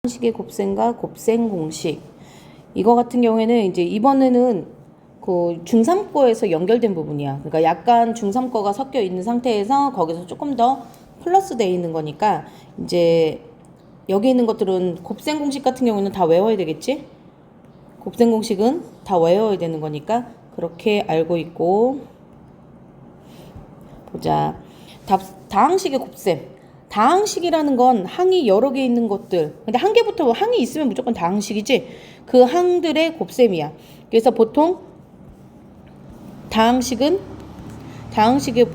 식의 곱셈과 곱셈 공식. 이거 같은 경우에는 이제 이번에는 그 중3거에서 연결된 부분이야. 그러니까 약간 중3거가 섞여 있는 상태에서 거기서 조금 더 플러스 돼 있는 거니까 이제 여기 있는 것들은 곱셈 공식 같은 경우는 다 외워야 되겠지? 곱셈 공식은 다 외워야 되는 거니까 그렇게 알고 있고. 보자. 다항식의 곱셈. 다항식이라는 건 항이 여러 개 있는 것들. 근데 한 개부터 항이 있으면 무조건 다항식이지. 그 항들의 곱셈이야. 그래서 보통 다항식의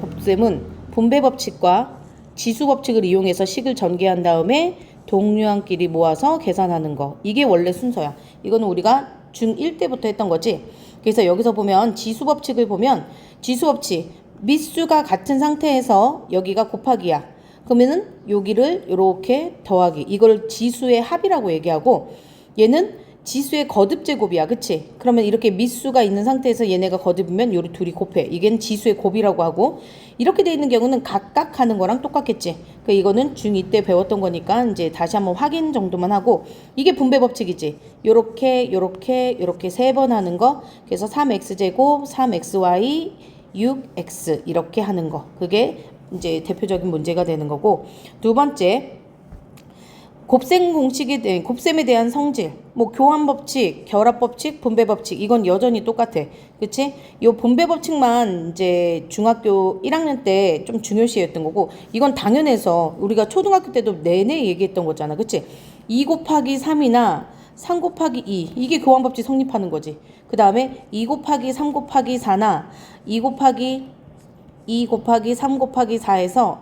곱셈은 분배 법칙과 지수 법칙을 이용해서 식을 전개한 다음에 동류항끼리 모아서 계산하는 거. 이게 원래 순서야. 이거는 우리가 중1 때부터 했던 거지. 그래서 여기서 보면 지수 법칙을 보면 지수 법칙 밑수가 같은 상태에서 여기가 곱하기야. 그러면은 여기를 이렇게 더하기. 이걸 지수의 합이라고 얘기하고 얘는 지수의 거듭 제곱이야. 그치? 그러면 이렇게 밑수가 있는 상태에서 얘네가 거듭이면 요리 둘이 곱해. 이게 지수의 곱이라고 하고 이렇게 돼 있는 경우는 각각 하는 거랑 똑같겠지. 그 이거는 중2 때 배웠던 거니까 이제 다시 한번 확인 정도만 하고 이게 분배 법칙이지. 요렇게 세 번 하는 거. 그래서 3x제곱 3xy 6x 이렇게 하는 거. 그게 이제 대표적인 문제가 되는 거고. 두 번째, 곱셈에 대한 성질, 뭐 교환 법칙, 결합 법칙, 분배 법칙 이건 여전히 똑같아. 그치? 요 분배 법칙만 이제 중학교 1학년 때 좀 중요시했던 거고 이건 당연해서 우리가 초등학교 때도 내내 얘기했던 거잖아. 그치? 2 곱하기 3이나 3 곱하기 2 이게 교환 법칙 성립하는 거지. 그 다음에 2 곱하기 3 곱하기 4나 2 곱하기 3 곱하기 4에서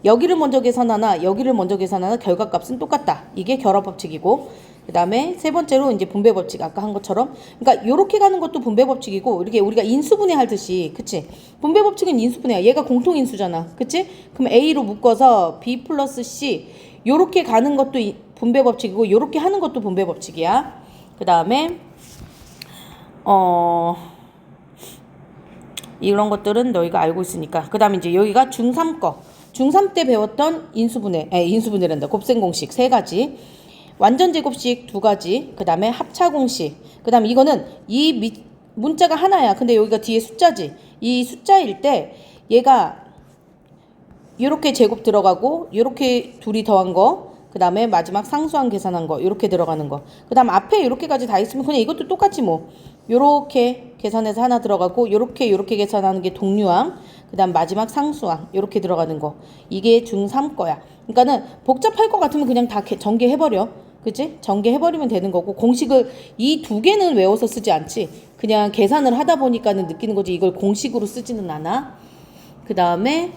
여기를 먼저 계산하나 여기를 먼저 계산하나 결과값은 똑같다. 이게 결합 법칙이고 그 다음에 세 번째로 이제 분배 법칙 아까 한 것처럼 그러니까 요렇게 가는 것도 분배 법칙이고 이렇게 우리가 인수분해 하듯이 그치? 분배 법칙은 인수분해야. 얘가 공통인수잖아. 그치? 그럼 A로 묶어서 B 플러스 C 요렇게 가는 것도 분배 법칙이고 요렇게 하는 것도 분배 법칙이야. 그 다음에 이런 것들은 너희가 알고 있으니까. 그 다음에 이제 여기가 중3 거. 중3 때 배웠던 인수분해란다. 곱셈 공식 3가지. 완전 제곱식 2가지. 그 다음에 합차 공식. 그 다음에 이거는 문자가 하나야. 근데 여기가 뒤에 숫자지. 이 숫자일 때 얘가 요렇게 제곱 들어가고 요렇게 둘이 더한 거. 그 다음에 마지막 상수항 계산한 거 요렇게 들어가는 거. 그 다음 앞에 요렇게까지 다 있으면 그냥 이것도 똑같지 뭐. 요렇게 계산해서 하나 들어가고 요렇게 계산하는 게 동류항. 그 다음 마지막 상수항 요렇게 들어가는 거. 이게 중3 거야. 그러니까는 복잡할 것 같으면 그냥 다 전개해버려. 그치? 전개해버리면 되는 거고 공식을 이 두 개는 외워서 쓰지 않지. 그냥 계산을 하다 보니까는 느끼는 거지. 이걸 공식으로 쓰지는 않아. 그 다음에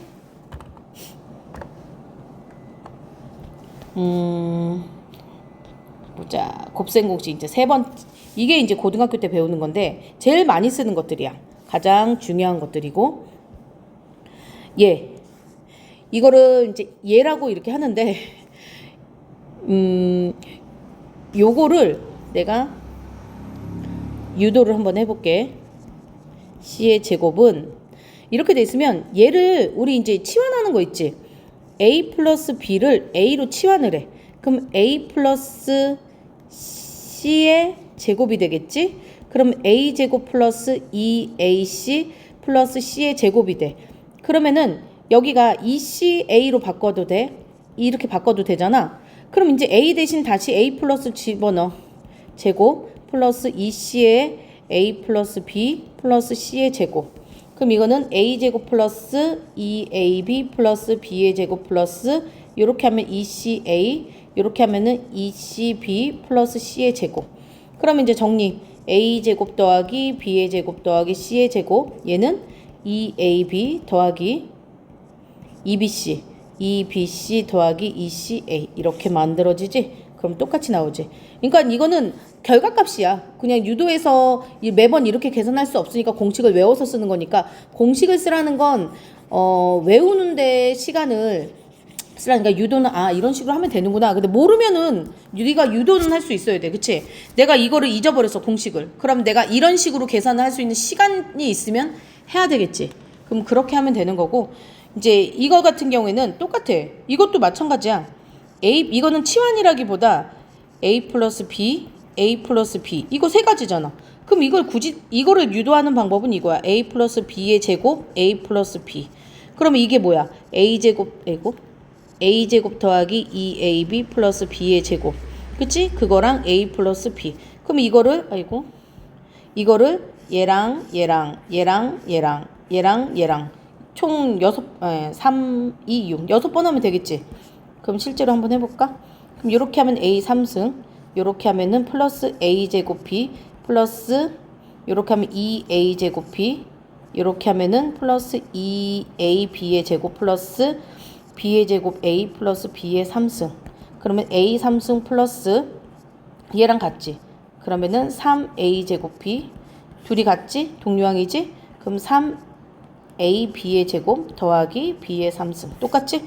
보자. 곱셈 공식 이제 3번. 이게 이제 고등학교 때 배우는 건데 제일 많이 쓰는 것들이야. 가장 중요한 것들이고 이거를 이제 얘라고 이렇게 하는데 요거를 내가 유도를 한번 해볼게. C의 제곱은 이렇게 돼 있으면 얘를 우리 이제 치환하는 거 있지. A 플러스 B를 A로 치환을 해. 그럼 A 플러스 C의 제곱이 되겠지? 그럼 A 제곱 플러스 2AC 플러스 C의 제곱이 돼. 그러면은 여기가 2CA로 바꿔도 돼. 이렇게 바꿔도 되잖아. 그럼 이제 A 대신 다시 A 플러스 집어넣어. 제곱 플러스 2C의 A 플러스 B 플러스 C의 제곱. 그럼 이거는 A 제곱 플러스 2AB 플러스 B의 제곱 플러스 이렇게 하면 2CA 이렇게 하면은 2CB 플러스 C의 제곱. 그럼 이제 정리. A 제곱 더하기 B의 제곱 더하기 C의 제곱. 얘는 2AB 더하기 2BC 2BC 더하기 2CA 이렇게 만들어지지? 그럼 똑같이 나오지. 그러니까 이거는 결과값이야. 그냥 유도에서 매번 이렇게 계산할 수 없으니까 공식을 외워서 쓰는 거니까 공식을 쓰라는 건 외우는데 시간을 쓰라니까 유도는 이런 식으로 하면 되는구나. 근데 모르면은 네가 유도는 할 수 있어야 돼. 그치? 내가 이거를 잊어버렸어 공식을. 그럼 내가 이런 식으로 계산을 할 수 있는 시간이 있으면 해야 되겠지. 그럼 그렇게 하면 되는 거고 이제 이거 같은 경우에는 똑같아. 이것도 마찬가지야. 이거는 치환이라기보다 A 플러스 B, A 플러스 B 이거 세 가지잖아. 그럼 이걸 굳이 이거를 유도하는 방법은 이거야. A 플러스 B의 제곱 A 플러스 B. 그러면 이게 뭐야? A 제곱 더하기 2AB 플러스 B의 제곱. 그치? 그거랑 A 플러스 B. 그럼 이거를 이거를 얘랑 총 3, 2, 6 6번 하면 되겠지? 그럼 실제로 한번 해볼까? 그럼 이렇게 하면 A 3승, 이렇게 하면은 플러스 A 제곱 B 플러스 이렇게 하면 2A 제곱 B, 이렇게 하면은 플러스 2A B의 제곱 플러스 B의 제곱 A 플러스 B의 3승. 그러면 A 3승 플러스 얘랑 같지? 그러면은 3A 제곱 B 둘이 같지? 동류항이지? 그럼 3A B의 제곱 더하기 B의 3승 똑같지?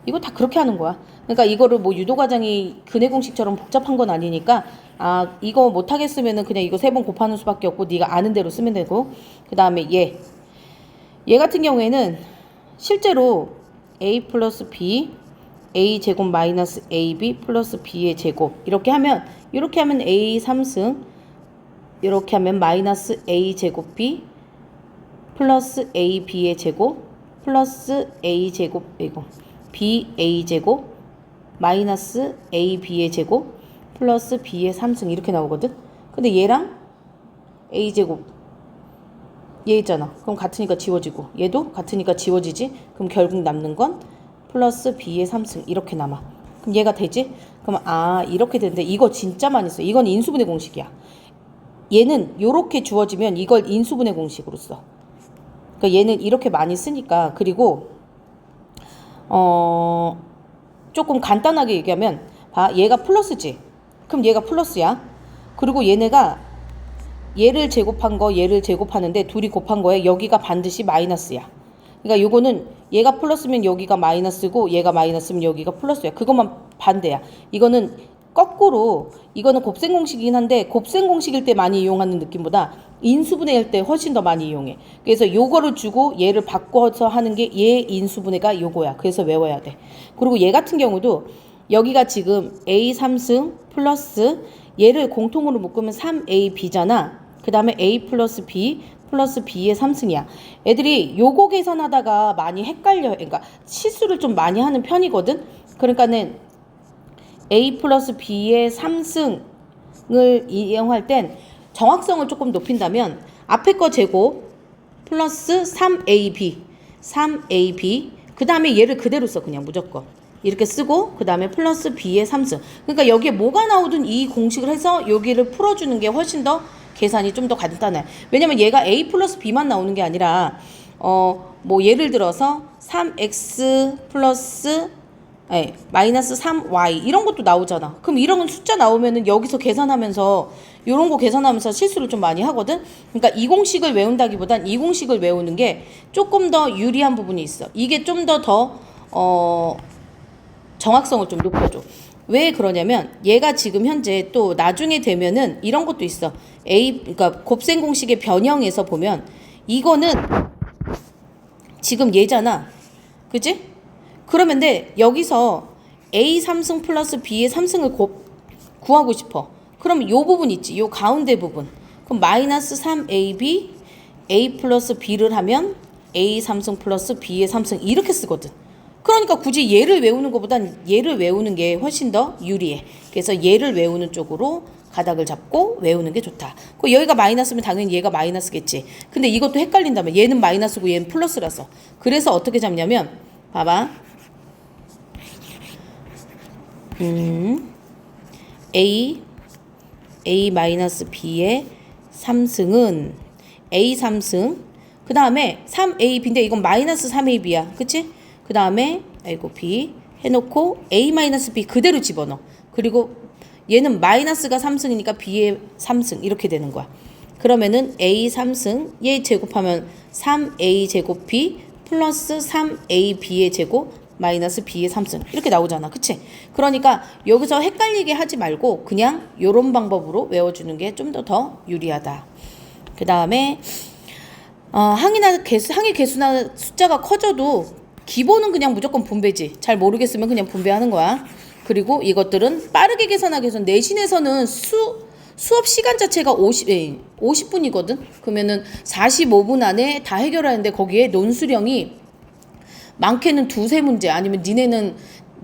이거 다 그렇게 하는 거야. 그러니까 이거를 뭐 유도과정이 근해 공식처럼 복잡한 건 아니니까 이거 못하겠으면은 그냥 이거 3번 곱하는 수밖에 없고 네가 아는 대로 쓰면 되고 그 다음에 얘 같은 경우에는 실제로 A 플러스 B A 제곱 마이너스 AB 플러스 B의 제곱 이렇게 하면 A 3승 이렇게 하면 마이너스 A 제곱 B 플러스 A B의 제곱 플러스 A 제곱 B A 제곱 마이너스 A B의 제곱 플러스 B의 3승 이렇게 나오거든. 근데 얘랑 A 제곱 얘 있잖아. 그럼 같으니까 지워지고 얘도 같으니까 지워지지. 그럼 결국 남는 건 플러스 B의 3승 이렇게 남아. 그럼 얘가 되지? 그럼 이렇게 되는데 이거 진짜 많이 써. 이건 인수분해 공식이야. 얘는 요렇게 주어지면 이걸 인수분해 공식으로 써. 그러니까 얘는 이렇게 많이 쓰니까. 그리고 조금 간단하게 얘기하면 얘가 플러스지. 그럼 얘가 플러스야. 그리고 얘네가 얘를 제곱한 거 얘를 제곱하는데 둘이 곱한 거에 여기가 반드시 마이너스야. 그러니까 요거는 얘가 플러스면 여기가 마이너스고 얘가 마이너스면 여기가 플러스야. 그것만 반대야. 이거는 거꾸로 이거는 곱셈 공식이긴 한데 곱셈 공식일 때 많이 이용하는 느낌보다 인수분해할 때 훨씬 더 많이 이용해. 그래서 요거를 주고 얘를 바꿔서 하는 게 얘 인수분해가 요거야. 그래서 외워야 돼. 그리고 얘 같은 경우도 여기가 지금 A 3승 플러스 얘를 공통으로 묶으면 3AB잖아. 그 다음에 A 플러스 B 플러스 B의 3승이야. 애들이 요거 계산하다가 많이 헷갈려. 그러니까 실수를 좀 많이 하는 편이거든. 그러니까는 A 플러스 B의 3승을 이용할 땐 정확성을 조금 높인다면 앞에 거 제곱 플러스 3AB 그 다음에 얘를 그대로 써. 그냥 무조건 이렇게 쓰고 그 다음에 플러스 B의 3승. 그러니까 여기에 뭐가 나오든 이 공식을 해서 여기를 풀어주는 게 훨씬 더 계산이 좀 더 간단해. 왜냐면 얘가 A 플러스 B만 나오는 게 아니라 뭐 예를 들어서 3X 플러스 마이너스 3Y 이런 것도 나오잖아. 그럼 이런 숫자 나오면은 여기서 계산하면서 요런 거 계산하면서 실수를 좀 많이 하거든. 그러니까 이 공식을 외운다기보단 이 공식을 외우는 게 조금 더 유리한 부분이 있어. 이게 좀 더 정확성을 좀 높여줘. 왜 그러냐면 얘가 지금 현재 또 나중에 되면은 이런 것도 있어. 그러니까 곱셈 공식의 변형에서 보면 이거는 지금 얘잖아. 그치? 그러면 여기서 A 3승 플러스 B의 3승을 구하고 싶어. 그럼 요 부분 있지. 요 가운데 부분. 그럼 마이너스 3AB A 플러스 B를 하면 A 3승 플러스 B의 3승 이렇게 쓰거든. 그러니까 굳이 얘를 외우는 것보단 얘를 외우는 게 훨씬 더 유리해. 그래서 얘를 외우는 쪽으로 가닥을 잡고 외우는 게 좋다. 여기가 마이너스면 당연히 얘가 마이너스겠지. 근데 이것도 헷갈린다면 얘는 마이너스고 얘는 플러스라서. 그래서 어떻게 잡냐면 봐봐. A 마이너스 B의 3승은 A 3승 그 다음에 3AB인데 이건 마이너스 3AB야. 그치? 그 다음에 B 해놓고 A 마이너스 B 그대로 집어넣어. 그리고 얘는 마이너스가 3승이니까 B의 3승 이렇게 되는 거야. 그러면은 A 3승 얘 제곱하면 3A 제곱 B 플러스 3AB의 제곱 마이너스 B의 3승 이렇게 나오잖아. 그치? 그러니까 여기서 헷갈리게 하지 말고 그냥 요런 방법으로 외워주는 게 좀 더 유리하다. 그 다음에 항의 개수나 숫자가 커져도 기본은 그냥 무조건 분배지. 잘 모르겠으면 그냥 분배하는 거야. 그리고 이것들은 빠르게 계산하기 위해서 내신에서는 수업 시간 자체가 50분이거든. 그러면은 45분 안에 다 해결하는데 거기에 논수령이 많게는 2-3문제 아니면 니네는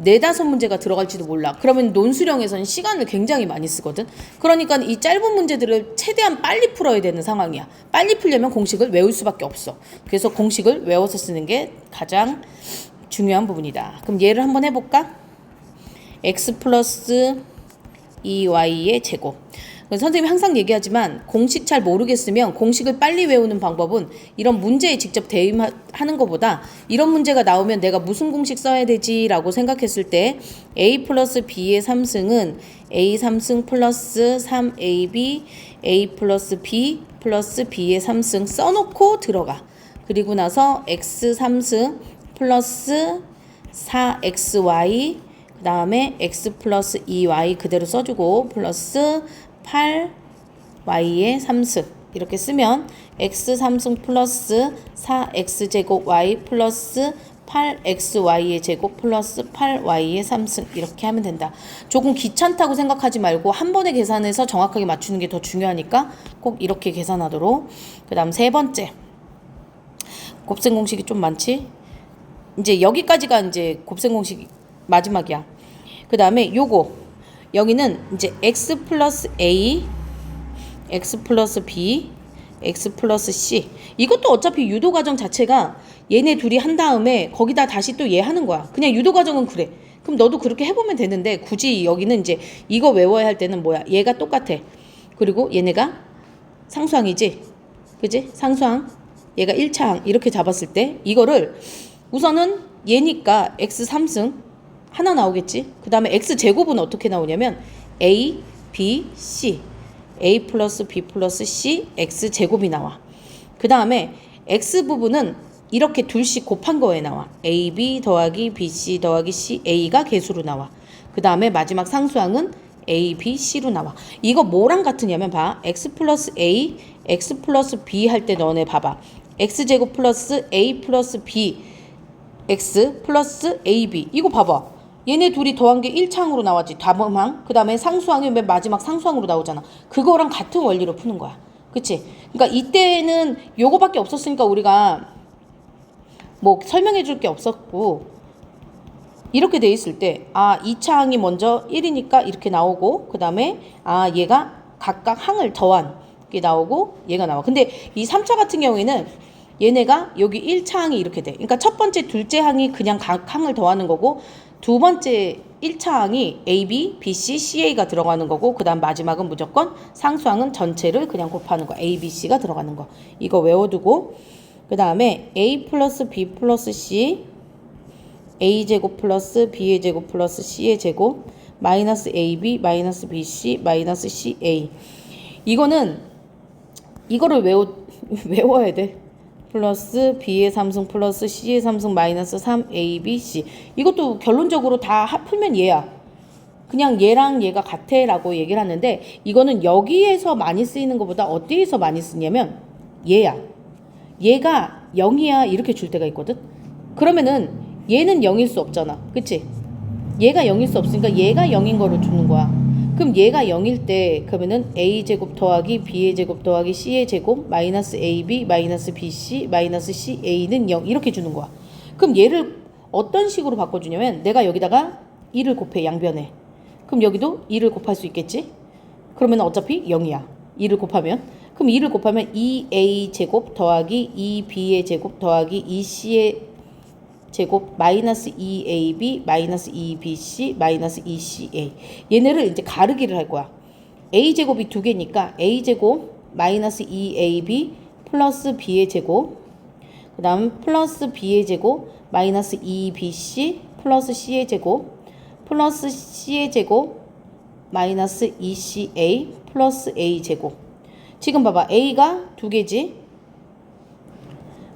4-5문제가 들어갈지도 몰라. 그러면 논수령에서는 시간을 굉장히 많이 쓰거든. 그러니까 이 짧은 문제들을 최대한 빨리 풀어야 되는 상황이야. 빨리 풀려면 공식을 외울 수밖에 없어. 그래서 공식을 외워서 쓰는 게 가장 중요한 부분이다. 그럼 얘를 한번 해볼까? x 플러스 2y의 제곱. 선생님이 항상 얘기하지만 공식 잘 모르겠으면 공식을 빨리 외우는 방법은 이런 문제에 직접 대입하는 것보다 이런 문제가 나오면 내가 무슨 공식 써야 되지 라고 생각했을 때 a 플러스 b의 3승은 a 3승 플러스 3ab a 플러스 b 플러스 b의 3승 써놓고 들어가. 그리고 나서 x 3승 플러스 4xy 그 다음에 x 플러스 2y 그대로 써주고 플러스 8y의 3승 이렇게 쓰면 x 3승 플러스 4x제곱 y 플러스 8xy의 제곱 플러스 8y의 3승 이렇게 하면 된다. 조금 귀찮다고 생각하지 말고 한 번에 계산해서 정확하게 맞추는 게 더 중요하니까 꼭 이렇게 계산하도록. 그 다음 세 번째 곱셈 공식이 좀 많지? 이제 여기까지가 이제 곱셈 공식 마지막이야. 그 다음에 요거 여기는 이제 x 플러스 a, x 플러스 b, x 플러스 c. 이것도 어차피 유도 과정 자체가 얘네 둘이 한 다음에 거기다 다시 또 얘 하는 거야. 그냥 유도 과정은 그래. 그럼 너도 그렇게 해보면 되는데 굳이 여기는 이제 이거 외워야 할 때는 뭐야? 얘가 똑같아. 그리고 얘네가 상수항이지? 그지? 상수항. 얘가 1차항 이렇게 잡았을 때 이거를 우선은 얘니까 x 3승 하나 나오겠지. 그 다음에 x제곱은 어떻게 나오냐면 a, b, c a 플러스 b 플러스 c x제곱이 나와. 그 다음에 x 부분은 이렇게 둘씩 곱한 거에 나와. ab 더하기 bc 더하기 ca가 개수로 나와. 그 다음에 마지막 상수항은 a, b, c로 나와. 이거 뭐랑 같으냐면 봐. x 플러스 a, x 플러스 b 할 때 너네 봐봐. x제곱 플러스 a 플러스 b x 플러스 ab 이거 봐봐. 얘네 둘이 더한 게 1차항으로 나왔지. 다음항. 그 다음에 상수항이 맨 마지막 상수항으로 나오잖아. 그거랑 같은 원리로 푸는 거야. 그치? 그러니까 이때는 요거밖에 없었으니까 우리가 뭐 설명해 줄 게 없었고 이렇게 돼 있을 때 2차항이 먼저 1이니까 이렇게 나오고 그 다음에 얘가 각각 항을 더한 게 나오고 얘가 나와. 근데 이 3차 같은 경우에는 얘네가 여기 1차항이 이렇게 돼. 그러니까 첫 번째, 둘째 항이 그냥 각 항을 더하는 거고 두 번째 1차항이 A, B, B, C, CA가 들어가는 거고 그 다음 마지막은 무조건 상수항은 전체를 그냥 곱하는 거. A, B, C가 들어가는 거. 이거 외워두고 그 다음에 A 플러스 B 플러스 C A제곱 플러스 B의 제곱 플러스 C의 제곱 마이너스 AB 마이너스 BC 마이너스 CA 이거를 외워야 돼. 플러스 B의 3승 플러스 C의 3승 마이너스 3ABC 이것도 결론적으로 다 풀면 얘야. 그냥 얘랑 얘가 같아 라고 얘기를 하는데 이거는 여기에서 많이 쓰이는 것보다 어디에서 많이 쓰냐면 얘야. 얘가 0이야 이렇게 줄 때가 있거든. 그러면은 얘는 0일 수 없잖아. 그치? 얘가 0일 수 없으니까 얘가 0인 거를 주는 거야. 그럼 얘가 0일 때 그러면은 a제곱 더하기 b의 제곱 더하기 c의 제곱 마이너스 ab 마이너스 bc 마이너스 ca는 0 이렇게 주는 거야. 그럼 얘를 어떤 식으로 바꿔주냐면 내가 여기다가 2를 곱해 양변에. 그럼 여기도 2를 곱할 수 있겠지? 그러면 어차피 0이야. 2를 곱하면. 그럼 2를 곱하면 2a 제곱 더하기 2b의 제곱 더하기 2c의 제곱 마이너스 2ab 마이너스 2bc 마이너스 2ca 얘네를 이제 가르기를 할 거야. a제곱이 두 개니까 a제곱 마이너스 2ab 플러스 b의 제곱 그 다음 플러스 b의 제곱 마이너스 2bc 플러스 c의 제곱 플러스 c의 제곱 마이너스 2ca 플러스 a 제곱. 지금 봐봐. a가 두 개지.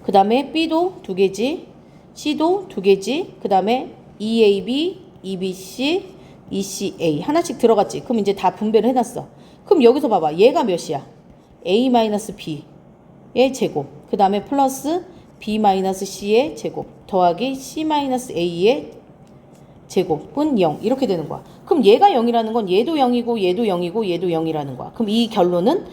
그 다음에 b도 두 개지. C도 두 개지. 그 다음에 EAB, EBC, ECA 하나씩 들어갔지. 그럼 이제 다 분배를 해놨어. 그럼 여기서 봐봐. 얘가 몇이야? A-B의 제곱. 그 다음에 플러스 B-C의 제곱. 더하기 C-A의 제곱은 0 이렇게 되는 거야. 그럼 얘가 0이라는 건 얘도 0이고 얘도 0이고 얘도 0이라는 거야. 그럼 이 결론은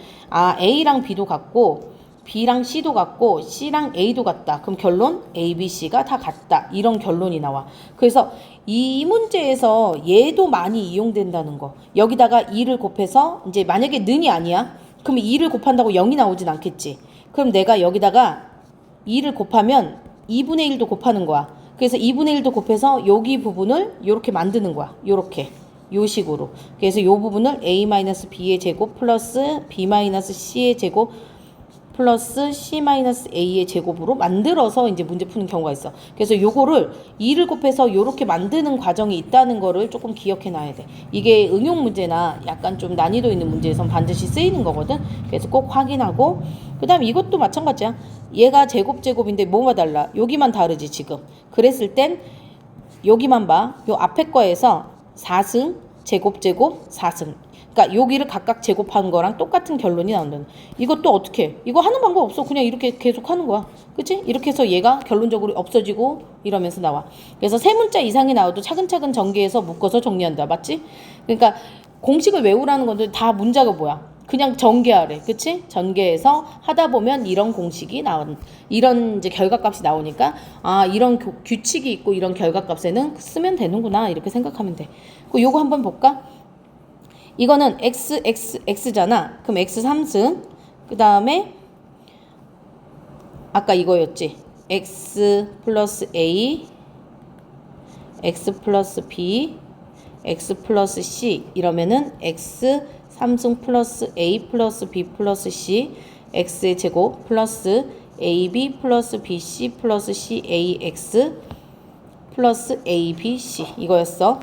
A랑 B도 같고 B랑 C도 같고 C랑 A도 같다. 그럼 결론 A, B, C가 다 같다. 이런 결론이 나와. 그래서 이 문제에서 얘도 많이 이용된다는 거. 여기다가 2를 곱해서 이제 만약에 는이 아니야. 그럼 2를 곱한다고 0이 나오진 않겠지. 그럼 내가 여기다가 2를 곱하면 2분의 1도 곱하는 거야. 그래서 2분의 1도 곱해서 여기 부분을 이렇게 만드는 거야. 요렇게. 요 식으로. 그래서 요 부분을 A-B의 제곱 플러스 B-C의 제곱 플러스 C-A의 제곱으로 만들어서 이제 문제 푸는 경우가 있어. 그래서 요거를 2를 곱해서 요렇게 만드는 과정이 있다는 거를 조금 기억해 놔야 돼. 이게 응용 문제나 약간 좀 난이도 있는 문제에선 반드시 쓰이는 거거든. 그래서 꼭 확인하고, 그 다음에 이것도 마찬가지야. 얘가 제곱인데 뭐가 달라? 여기만 다르지 지금. 그랬을 땐 여기만 봐. 요 앞에 거에서 4승 제곱 4승. 그러니까 여기를 각각 제곱한 거랑 똑같은 결론이 나온다는. 이것도 어떻게 해? 이거 하는 방법 없어. 그냥 이렇게 계속 하는 거야. 그치? 이렇게 해서 얘가 결론적으로 없어지고 이러면서 나와. 그래서 세 문자 이상이 나와도 차근차근 전개해서 묶어서 정리한다. 맞지? 그러니까 공식을 외우라는 건데 다 문자가 뭐야? 그냥 전개하래. 그치? 전개해서 하다 보면 이런 공식이 이런 이제 결과값이 나오니까 이런 규칙이 있고 이런 결과값에는 쓰면 되는구나. 이렇게 생각하면 돼. 요거 한번 볼까? 이거는 x잖아. 그럼 x 3승. 그 다음에 아까 이거였지. x 플러스 a, x 플러스 b, x 플러스 c 이러면은 x 3승 플러스 a 플러스 b 플러스 c x의 제곱 플러스 ab 플러스 bc 플러스 cax 플러스 abc 이거였어.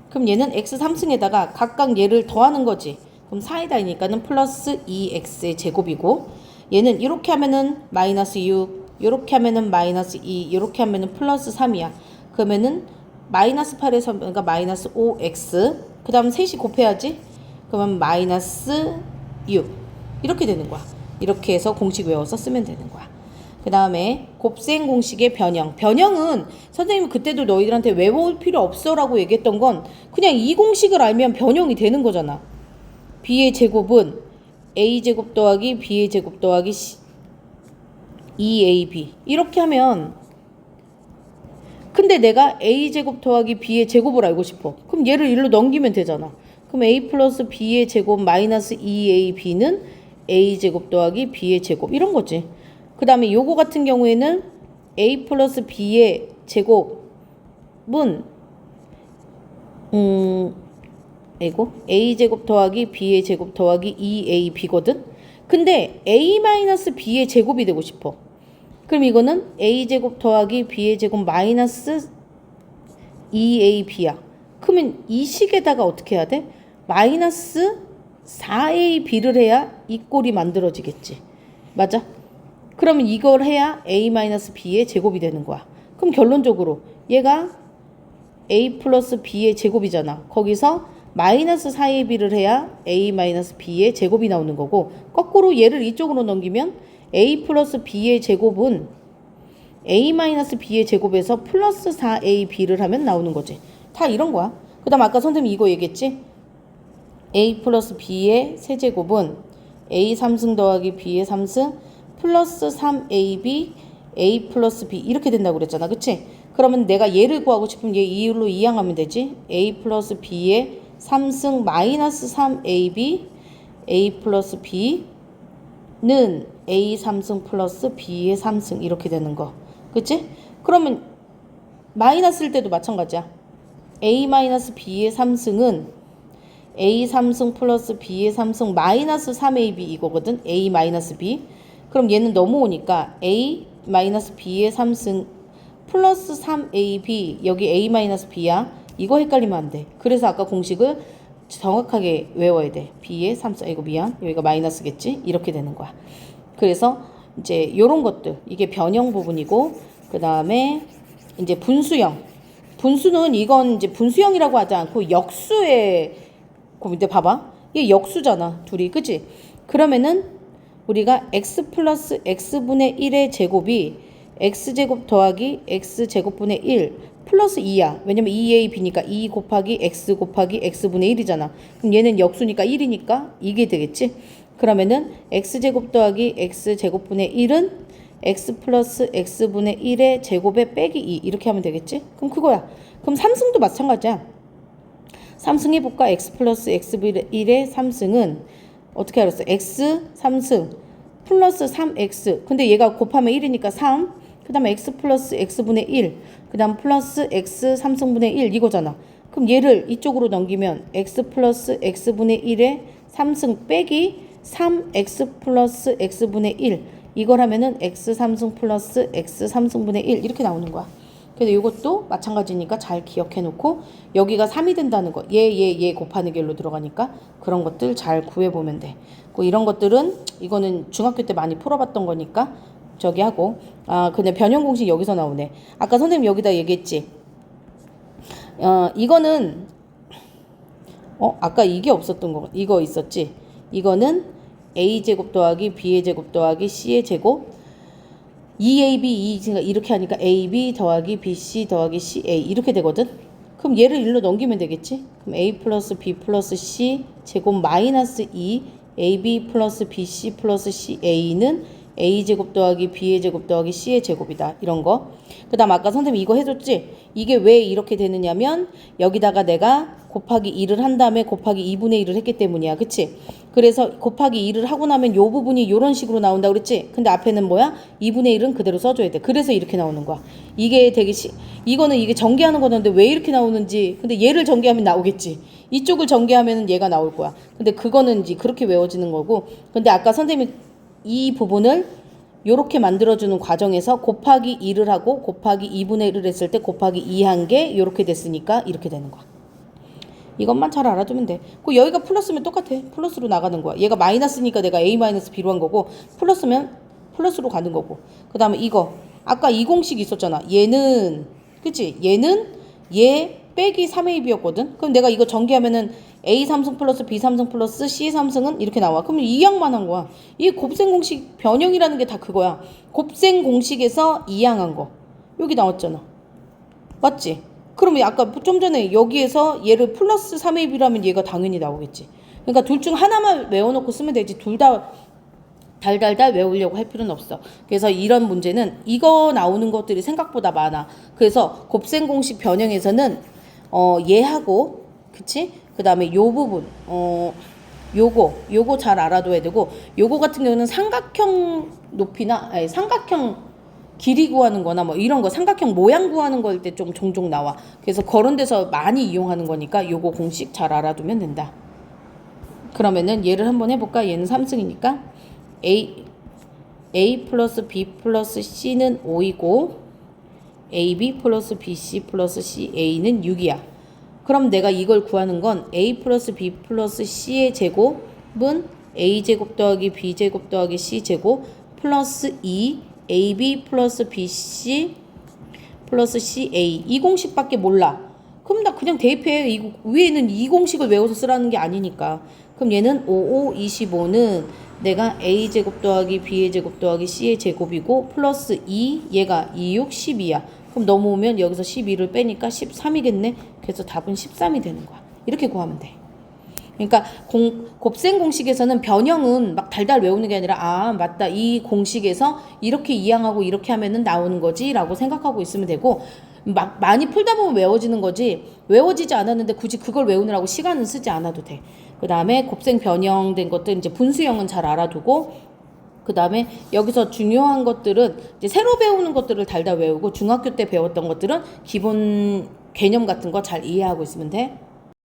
그럼 얘는 x 3승에다가 각각 얘를 더하는 거지. 그럼 4이다니까는 플러스 2x의 제곱이고, 얘는 이렇게 하면은 마이너스 6, 이렇게 하면은 마이너스 2, 이렇게 하면은 플러스 3이야. 그러면은 마이너스 8에서 그러니까 마이너스 5x, 그 다음 셋이 곱해야지. 그러면 마이너스 6 이렇게 되는 거야. 이렇게 해서 공식 외워서 쓰면 되는 거야. 그 다음에 곱셈 공식의 변형. 변형은 선생님이 그때도 너희들한테 외워올 필요 없어 라고 얘기했던 건 그냥 이 공식을 알면 변형이 되는 거잖아. b의 제곱은 a제곱 더하기 b의 제곱 더하기 2ab 이렇게 하면, 근데 내가 a제곱 더하기 b의 제곱을 알고 싶어. 그럼 얘를 일로 넘기면 되잖아. 그럼 a 플러스 b의 제곱 마이너스 2ab는 a제곱 더하기 b의 제곱 이런 거지. 그 다음에 요거 같은 경우에는 a 플러스 b의 제곱은 이거 a제곱 더하기 b의 제곱 더하기 2ab거든. 근데 a 마이너스 b의 제곱이 되고 싶어. 그럼 이거는 a제곱 더하기 b의 제곱 마이너스 2ab야. 그러면 이 식에다가 어떻게 해야 돼? 마이너스 4ab를 해야 이 꼴이 만들어지겠지. 맞아? 그러면 이걸 해야 a-b의 제곱이 되는 거야. 그럼 결론적으로 얘가 a 플러스 b의 제곱이잖아. 거기서 마이너스 4ab를 해야 a-b의 제곱이 나오는 거고, 거꾸로 얘를 이쪽으로 넘기면 a 플러스 b의 제곱은 a-b의 제곱에서 플러스 4ab를 하면 나오는 거지. 다 이런 거야. 그 다음 아까 선생님이 이거 얘기했지? a 플러스 b의 세제곱은 a 3승 더하기 b의 3승 플러스 3ab a 플러스 b 이렇게 된다고 그랬잖아. 그치? 그러면 내가 얘를 구하고 싶으면 얘 2로 이항하면 되지. a 플러스 b의 3승 마이너스 3ab a 플러스 b는 a 3승 플러스 b의 3승 이렇게 되는 거. 그치? 그러면 마이너스일 때도 마찬가지야. a 마이너스 b의 3승은 a 3승 플러스 b의 3승 마이너스 3ab 이거거든. a 마이너스 b. 그럼 얘는 넘어오니까 a-b의 3승 플러스 3ab 여기 a-b야. 이거 헷갈리면 안 돼. 그래서 아까 공식을 정확하게 외워야 돼. b의 3승 이거 미안. 여기가 마이너스겠지? 이렇게 되는 거야. 그래서 이제 요런 것들 이게 변형 부분이고, 그 다음에 이제 분수형. 분수는 이건 이제 분수형이라고 하지 않고 역수의 근데 봐봐. 이게 역수잖아. 둘이. 그치? 그러면은 우리가 x 플러스 x분의 1의 제곱이 x제곱 더하기 x제곱분의 1 플러스 2야. 왜냐면 2a, b니까 2 곱하기 x 곱하기 x분의 1이잖아. 그럼 얘는 역수니까 1이니까 이게 되겠지? 그러면은 x제곱 더하기 x제곱분의 1은 x 플러스 x분의 1의 제곱에 빼기 2 이렇게 하면 되겠지? 그럼 그거야. 그럼 3승도 마찬가지야. 3승 해볼까? x 플러스 x분의 1의 3승은 어떻게 알았어? x 3승 플러스 3x 근데 얘가 곱하면 1이니까 3 그 다음에 x 플러스 x분의 1 그 다음 플러스 x 3승분의 1 이거잖아. 그럼 얘를 이쪽으로 넘기면 x 플러스 x분의 1의 3승 빼기 3x 플러스 x분의 1 이걸 하면은 x 3승 플러스 x 3승분의 1 이렇게 나오는 거야. 그래서 이것도 마찬가지니까 잘 기억해 놓고 여기가 3이 된다는 거. 얘 곱하는 길로 들어가니까 그런 것들 잘 구해보면 돼. 이런 것들은 이거는 중학교 때 많이 풀어봤던 거니까 저기 하고 근데 변형 공식 여기서 나오네. 아까 선생님 여기다 얘기했지. 이거는 아까 이게 없었던 거 이거 있었지. 이거는 a제곱 더하기 b의 제곱 더하기 c의 제곱 2ab 이렇게 하니까 ab 더하기 bc 더하기 ca 이렇게 되거든. 그럼 얘를 일로 넘기면 되겠지. 그럼 a 플러스 b 플러스 c 제곱 마이너스 2 ab 플러스 bc 플러스 ca는 a제곱 더하기 b의 제곱 더하기 c의 제곱이다. 이런 거. 그 다음 아까 선생님이 이거 해줬지. 이게 왜 이렇게 되느냐면 여기다가 내가 곱하기 2를 한 다음에 곱하기 2분의 1을 했기 때문이야. 그치? 그래서 곱하기 2를 하고 나면 요 부분이 이런 식으로 나온다 그랬지? 근데 앞에는 뭐야? 2분의 1은 그대로 써줘야 돼. 그래서 이렇게 나오는 거야. 이게 되게 이거는 이게 전개하는 거던데 왜 이렇게 나오는지. 근데 얘를 전개하면 나오겠지. 이쪽을 전개하면 얘가 나올 거야. 근데 그거는 이제 그렇게 외워지는 거고. 근데 아까 선생님이 이 부분을 요렇게 만들어주는 과정에서 곱하기 2를 하고 곱하기 2분의 1을 했을 때 곱하기 2 한 게 요렇게 됐으니까 이렇게 되는 거야. 이것만 잘 알아두면 돼. 여기가 플러스면 똑같아. 플러스로 나가는 거야. 얘가 마이너스니까 내가 a 마이너스 b로 한 거고 플러스면 플러스로 가는 거고. 그 다음에 이거 아까 이 공식 있었잖아. 얘는 그치? 얘는 얘 빼기 3ab였거든. 그럼 내가 이거 전개하면은 a 3승 플러스 b 3승 플러스 c 3승은 이렇게 나와. 그럼 이 양만 한 거야. 이 곱셈 공식 변형이라는 게 다 그거야. 곱셈 공식에서 이양한 거. 여기 나왔잖아. 맞지? 그러면 아까 좀 전에 여기에서 얘를 플러스 3ab라면 얘가 당연히 나오겠지. 그러니까 둘 중 하나만 외워놓고 쓰면 되지. 둘 다 달달달 외우려고 할 필요는 없어. 그래서 이런 문제는 이거 나오는 것들이 생각보다 많아. 그래서 곱셈 공식 변형에서는 얘하고 그치? 그 다음에 요 부분 요거 잘 알아둬야 되고 요거 같은 경우는 삼각형 높이나 삼각형 길이 구하는 거나 뭐 이런 거 삼각형 모양 구하는 거일 때 좀 종종 나와. 그래서 그런 데서 많이 이용하는 거니까 요거 공식 잘 알아두면 된다. 그러면은 얘를 한번 해볼까? 얘는 3승이니까 a 플러스 b 플러스 c는 5이고 ab 플러스 bc 플러스 ca는 6이야. 그럼 내가 이걸 구하는 건 a 플러스 b 플러스 c의 제곱은 a제곱 더하기 b제곱 더하기 c제곱 플러스 2 ab 플러스 bc 플러스 ca 이 공식밖에 몰라. 그럼 나 그냥 대입해. 이 위에는 이 공식을 외워서 쓰라는 게 아니니까. 그럼 얘는 5, 5, 25는 내가 a제곱 더하기 b의 제곱 더하기 c의 제곱이고 플러스 2 얘가 2, 6, 12야. 그럼 넘어오면 여기서 12를 빼니까 13이겠네. 그래서 답은 13이 되는 거야. 이렇게 구하면 돼. 그러니까 곱셈 공식에서는 변형은 막 달달 외우는 게 아니라 맞다. 이 공식에서 이렇게 이항하고 이렇게 하면은 나오는 거지 라고 생각하고 있으면 되고 막 많이 풀다 보면 외워지는 거지 외워지지 않았는데 굳이 그걸 외우느라고 시간은 쓰지 않아도 돼. 그 다음에 곱셈 변형된 것들 이제 분수형은 잘 알아두고 그 다음에 여기서 중요한 것들은 이제 새로 배우는 것들을 달달 외우고 중학교 때 배웠던 것들은 기본 개념 같은 거 잘 이해하고 있으면 돼.